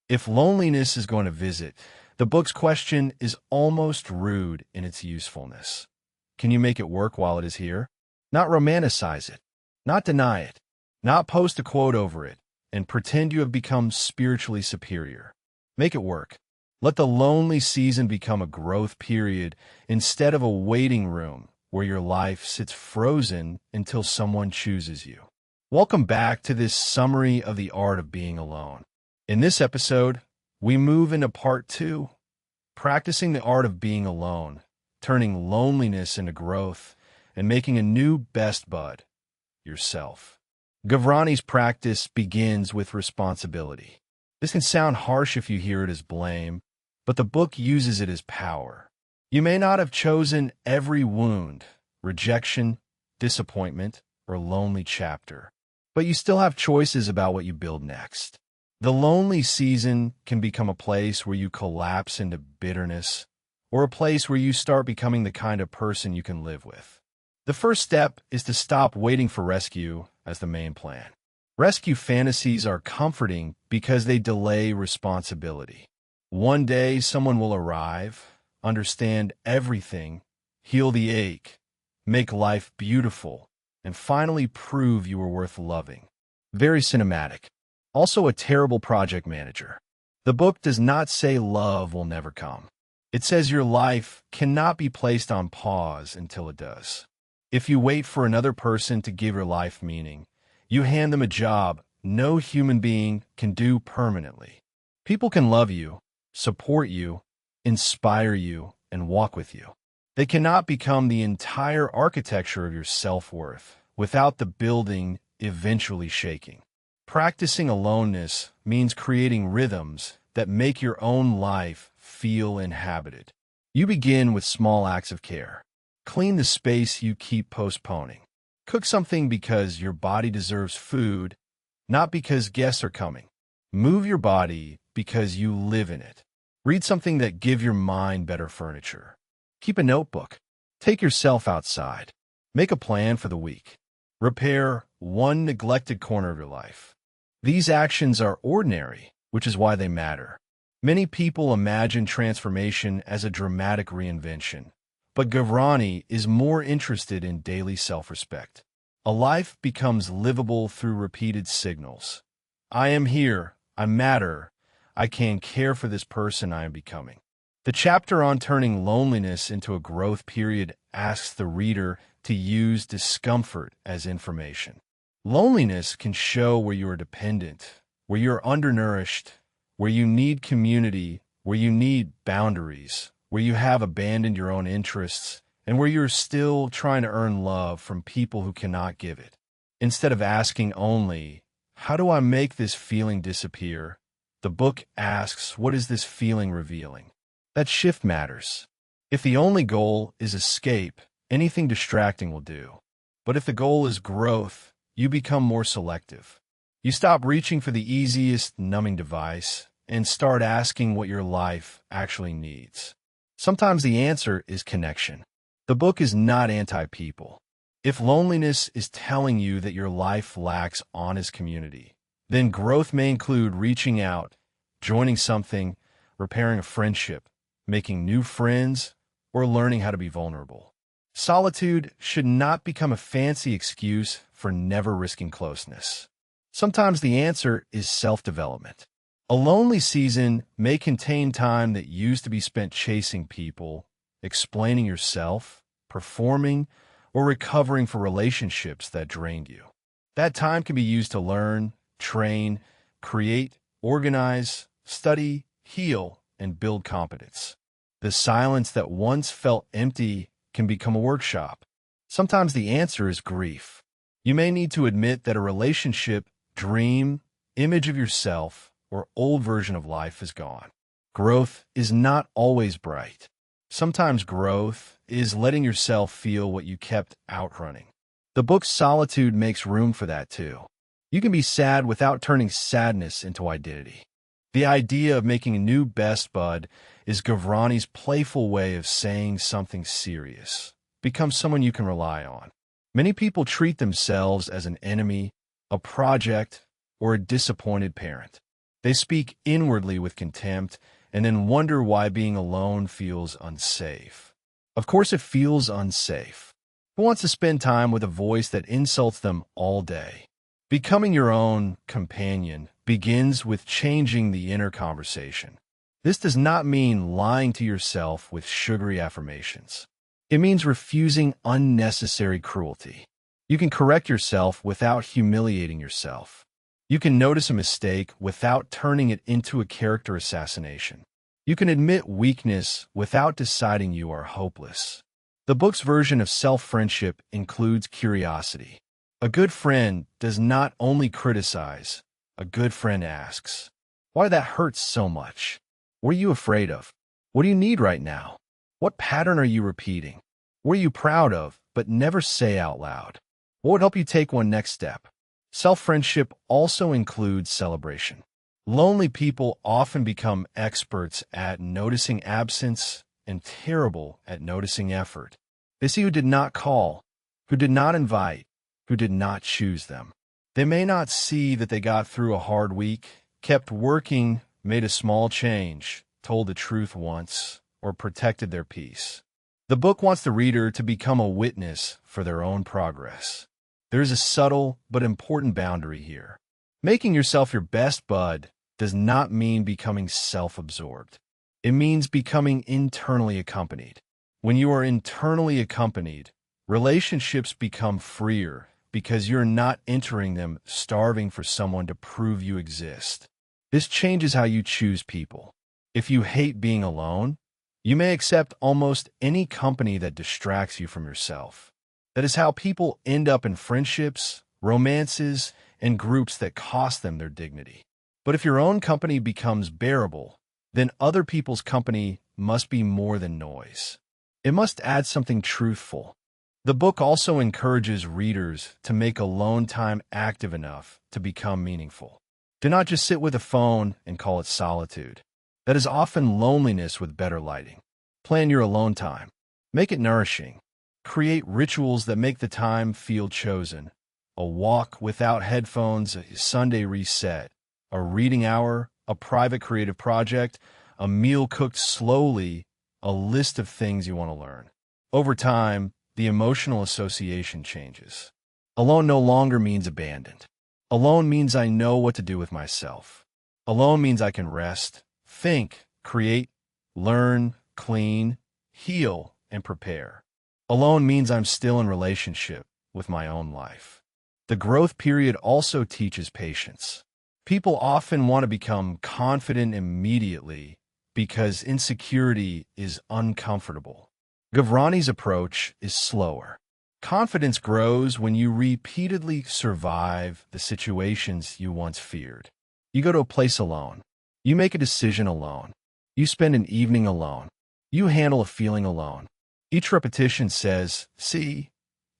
If loneliness is going to visit, the book's question is almost rude in its usefulness. Can you make it work while it is here? Not romanticize it, not deny it, not post a quote over it, and pretend you have become spiritually superior. Make it work. Let the lonely season become a growth period instead of a waiting room where your life sits frozen until someone chooses you. Welcome back to this summary of the art of being alone. In this episode, we move into part 2, practicing the art of being alone, turning loneliness into growth, and making a new best bud, yourself. Gavrani's practice begins with responsibility. This can sound harsh if you hear it as blame, but the book uses it as power. You may not have chosen every wound, rejection, disappointment, or lonely chapter, but you still have choices about what you build next. The lonely season can become a place where you collapse into bitterness, or a place where you start becoming the kind of person you can live with. The first step is to stop waiting for rescue as the main plan. Rescue fantasies are comforting because they delay responsibility. One day, someone will arrive, understand everything, heal the ache, make life beautiful, and finally prove you were worth loving. Very cinematic. Also a terrible project manager. The book does not say love will never come. It says your life cannot be placed on pause until it does. If you wait for another person to give your life meaning, you hand them a job no human being can do permanently. People can love you, support you, inspire you, and walk with you. They cannot become the entire architecture of your self-worth without the building eventually shaking. Practicing aloneness means creating rhythms that make your own life feel inhabited. You begin with small acts of care. Clean the space you keep postponing. Cook something because your body deserves food, not because guests are coming. Move your body because you live in it. Read something that gives your mind better furniture. Keep a notebook. Take yourself outside. Make a plan for the week. Repair one neglected corner of your life. These actions are ordinary, which is why they matter. Many people imagine transformation as a dramatic reinvention, but Gavrani is more interested in daily self-respect. A life becomes livable through repeated signals. I am here, I matter, I can care for this person I am becoming. The chapter on turning loneliness into a growth period asks the reader to use discomfort as information. Loneliness can show where you are dependent, where you are undernourished, where you need community, where you need boundaries, where you have abandoned your own interests, and where you're still trying to earn love from people who cannot give it. Instead of asking only, how do I make this feeling disappear? The book asks, what is this feeling revealing? That shift matters. If the only goal is escape, anything distracting will do. But if the goal is growth, you become more selective. You stop reaching for the easiest numbing device and start asking what your life actually needs. Sometimes the answer is connection. The book is not anti-people. If loneliness is telling you that your life lacks honest community, then growth may include reaching out, joining something, repairing a friendship, making new friends, or learning how to be vulnerable. Solitude should not become a fancy excuse for never risking closeness. Sometimes the answer is self-development. A lonely season may contain time that used to be spent chasing people, explaining yourself, performing, or recovering for relationships that drained you. That time can be used to learn, train, create, organize, study, heal, and build competence. The silence that once felt empty can become a workshop. Sometimes the answer is grief. You may need to admit that a relationship, dream, image of yourself, or old version of life is gone. Growth is not always bright. Sometimes growth is letting yourself feel what you kept outrunning. The book Solitude makes room for that too. You can be sad without turning sadness into identity. The idea of making a new best bud is Gavrani's playful way of saying something serious. Become someone you can rely on. Many people treat themselves as an enemy, a project, or a disappointed parent. They speak inwardly with contempt and then wonder why being alone feels unsafe. Of course it feels unsafe. Who wants to spend time with a voice that insults them all day? Becoming your own companion begins with changing the inner conversation. This does not mean lying to yourself with sugary affirmations. It means refusing unnecessary cruelty. You can correct yourself without humiliating yourself. You can notice a mistake without turning it into a character assassination. You can admit weakness without deciding you are hopeless. The book's version of self-friendship includes curiosity. A good friend does not only criticize, a good friend asks, "Why did that hurt so much? What are you afraid of? What do you need right now? What pattern are you repeating? What are you proud of, but never say out loud? What would help you take one next step?" Self-friendship also includes celebration. Lonely people often become experts at noticing absence and terrible at noticing effort. They see who did not call, who did not invite, who did not choose them. They may not see that they got through a hard week, kept working, made a small change, told the truth once, or protected their peace. The book wants the reader to become a witness for their own progress. There is a subtle but important boundary here. Making yourself your best bud does not mean becoming self-absorbed. It means becoming internally accompanied. When you are internally accompanied, relationships become freer because you're not entering them starving for someone to prove you exist. This changes how you choose people. If you hate being alone, you may accept almost any company that distracts you from yourself. That is how people end up in friendships, romances, and groups that cost them their dignity. But if your own company becomes bearable, then other people's company must be more than noise. It must add something truthful. The book also encourages readers to make alone time active enough to become meaningful. Do not just sit with a phone and call it solitude. That is often loneliness with better lighting. Plan your alone time. Make it nourishing. Create rituals that make the time feel chosen. A walk without headphones, a Sunday reset, a reading hour, a private creative project, a meal cooked slowly, a list of things you want to learn. Over time, the emotional association changes. Alone no longer means abandoned. Alone means I know what to do with myself. Alone means I can rest, think, create, learn, clean, heal, and prepare. Alone means I'm still in relationship with my own life. The growth period also teaches patience. People often want to become confident immediately because insecurity is uncomfortable. Gavrani's approach is slower. Confidence grows when you repeatedly survive the situations you once feared. You go to a place alone. You make a decision alone. You spend an evening alone. You handle a feeling alone. Each repetition says, "See,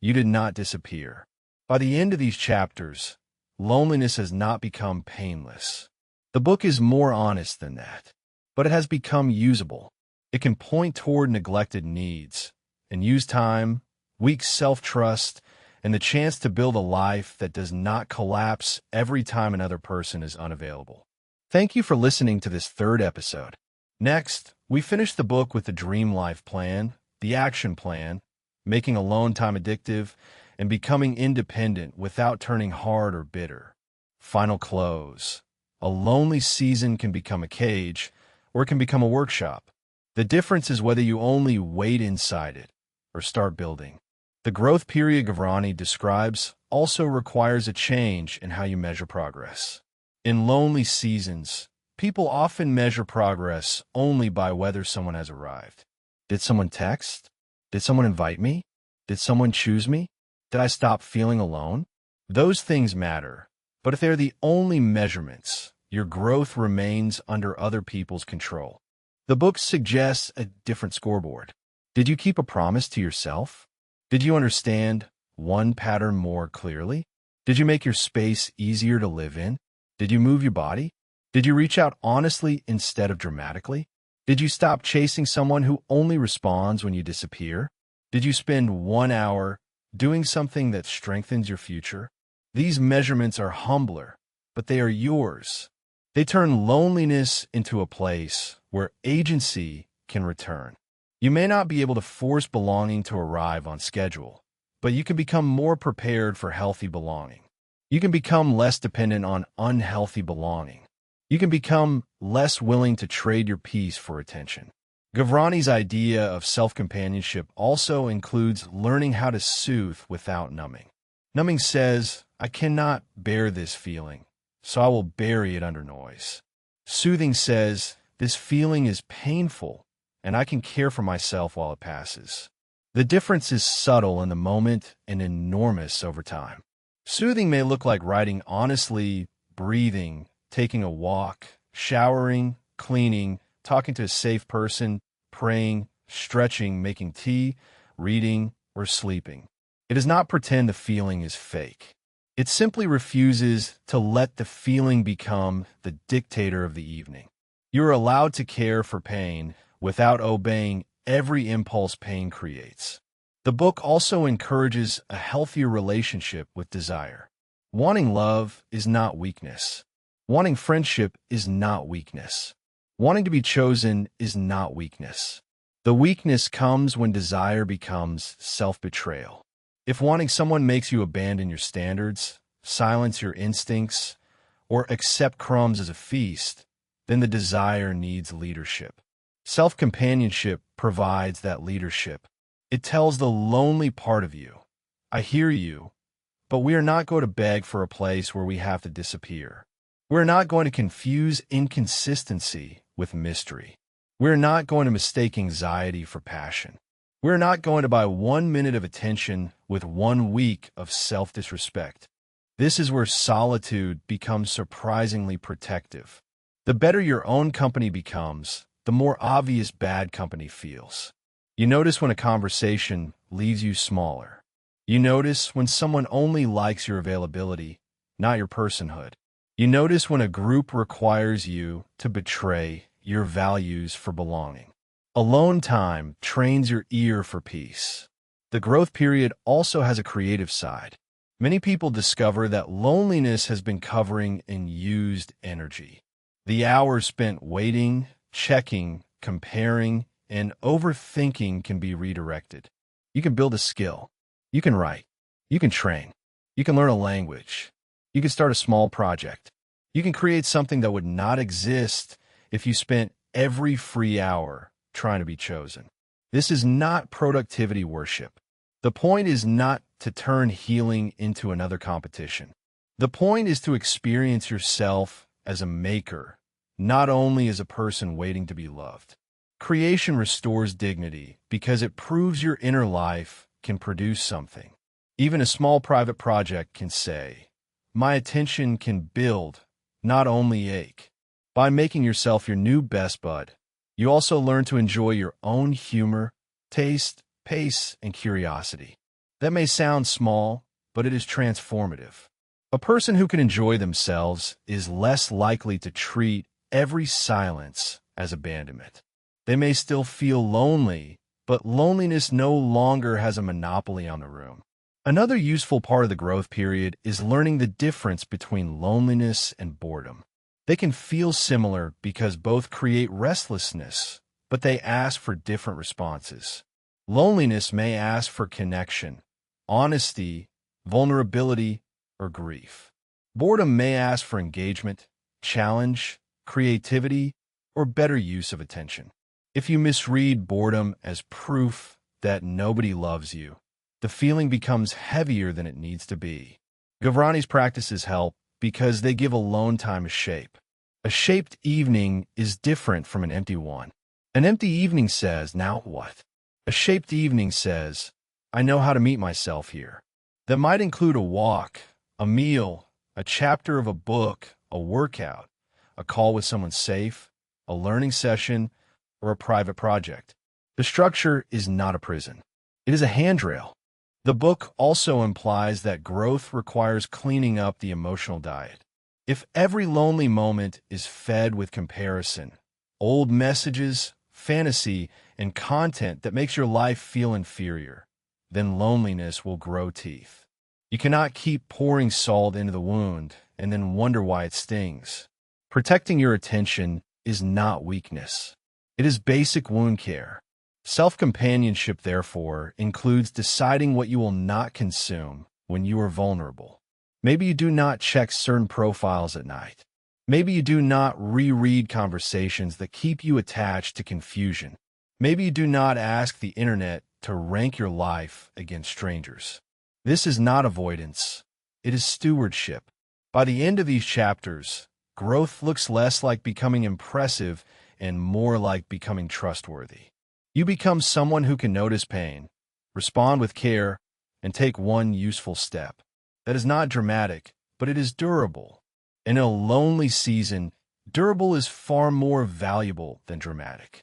you did not disappear." By the end of these chapters, loneliness has not become painless. The book is more honest than that, but it has become usable. It can point toward neglected needs and use time, weak self-trust, and the chance to build a life that does not collapse every time another person is unavailable. Thank you for listening to this third episode. Next, we finish the book with the dream life plan, the action plan, making alone time addictive, and becoming independent without turning hard or bitter. Final close. A lonely season can become a cage, or it can become a workshop. The difference is whether you only wait inside it or start building. The growth period Gavrani describes also requires a change in how you measure progress. In lonely seasons, people often measure progress only by whether someone has arrived. Did someone text? Did someone invite me? Did someone choose me? Did I stop feeling alone? Those things matter, but if they're the only measurements, your growth remains under other people's control. The book suggests a different scoreboard. Did you keep a promise to yourself? Did you understand one pattern more clearly? Did you make your space easier to live in? Did you move your body? Did you reach out honestly instead of dramatically? Did you stop chasing someone who only responds when you disappear? Did you spend 1 hour doing something that strengthens your future? These measurements are humbler, but they are yours. They turn loneliness into a place where agency can return. You may not be able to force belonging to arrive on schedule, but you can become more prepared for healthy belonging. You can become less dependent on unhealthy belonging. You can become less willing to trade your peace for attention. Gavrani's idea of self-companionship also includes learning how to soothe without numbing. Numbing says, I cannot bear this feeling, so I will bury it under noise. Soothing says, this feeling is painful, and I can care for myself while it passes. The difference is subtle in the moment and enormous over time. Soothing may look like writing honestly, breathing, taking a walk, showering, cleaning, talking to a safe person, praying, stretching, making tea, reading, or sleeping. It does not pretend the feeling is fake. It simply refuses to let the feeling become the dictator of the evening. You are allowed to care for pain without obeying every impulse pain creates. The book also encourages a healthier relationship with desire. Wanting love is not weakness. Wanting friendship is not weakness. Wanting to be chosen is not weakness. The weakness comes when desire becomes self-betrayal. If wanting someone makes you abandon your standards, silence your instincts, or accept crumbs as a feast, then the desire needs leadership. Self-companionship provides that leadership. It tells the lonely part of you, I hear you, but we are not going to beg for a place where we have to disappear. We're not going to confuse inconsistency with mystery. We're not going to mistake anxiety for passion. We're not going to buy 1 minute of attention with 1 week of self-disrespect. This is where solitude becomes surprisingly protective. The better your own company becomes, the more obvious bad company feels. You notice when a conversation leaves you smaller. You notice when someone only likes your availability, not your personhood. You notice when a group requires you to betray your values for belonging. Alone time trains your ear for peace. The growth period also has a creative side. Many people discover that loneliness has been covering in used energy. The hours spent waiting, checking, comparing, and overthinking can be redirected. You can build a skill. You can write. You can train. You can learn a language. You can start a small project. You can create something that would not exist if you spent every free hour trying to be chosen. This is not productivity worship. The point is not to turn healing into another competition. The point is to experience yourself as a maker, not only as a person waiting to be loved. Creation restores dignity because it proves your inner life can produce something. Even a small private project can say, my attention can build, not only ache. By making yourself your new best bud, you also learn to enjoy your own humor, taste, pace, and curiosity. That may sound small, but it is transformative. A person who can enjoy themselves is less likely to treat every silence as abandonment. They may still feel lonely, but loneliness no longer has a monopoly on the room. Another useful part of the growth period is learning the difference between loneliness and boredom. They can feel similar because both create restlessness, but they ask for different responses. Loneliness may ask for connection, honesty, vulnerability, or grief. Boredom may ask for engagement, challenge, creativity, or better use of attention. If you misread boredom as proof that nobody loves you, the feeling becomes heavier than it needs to be. Gavrani's practices help because they give alone time a shape. A shaped evening is different from an empty one. An empty evening says, now what? A shaped evening says, I know how to meet myself here. That might include a walk, a meal, a chapter of a book, a workout, a call with someone safe, a learning session, or a private project. The structure is not a prison. It is a handrail. The book also implies that growth requires cleaning up the emotional diet. If every lonely moment is fed with comparison, old messages, fantasy, and content that makes your life feel inferior, then loneliness will grow teeth. You cannot keep pouring salt into the wound and then wonder why it stings. Protecting your attention is not weakness. It is basic wound care. Self-companionship, therefore, includes deciding what you will not consume when you are vulnerable. Maybe you do not check certain profiles at night. Maybe you do not reread conversations that keep you attached to confusion. Maybe you do not ask the internet to rank your life against strangers. This is not avoidance. It is stewardship. By the end of these chapters, growth looks less like becoming impressive and more like becoming trustworthy. You become someone who can notice pain, respond with care, and take one useful step. That is not dramatic, but it is durable. In a lonely season, durable is far more valuable than dramatic.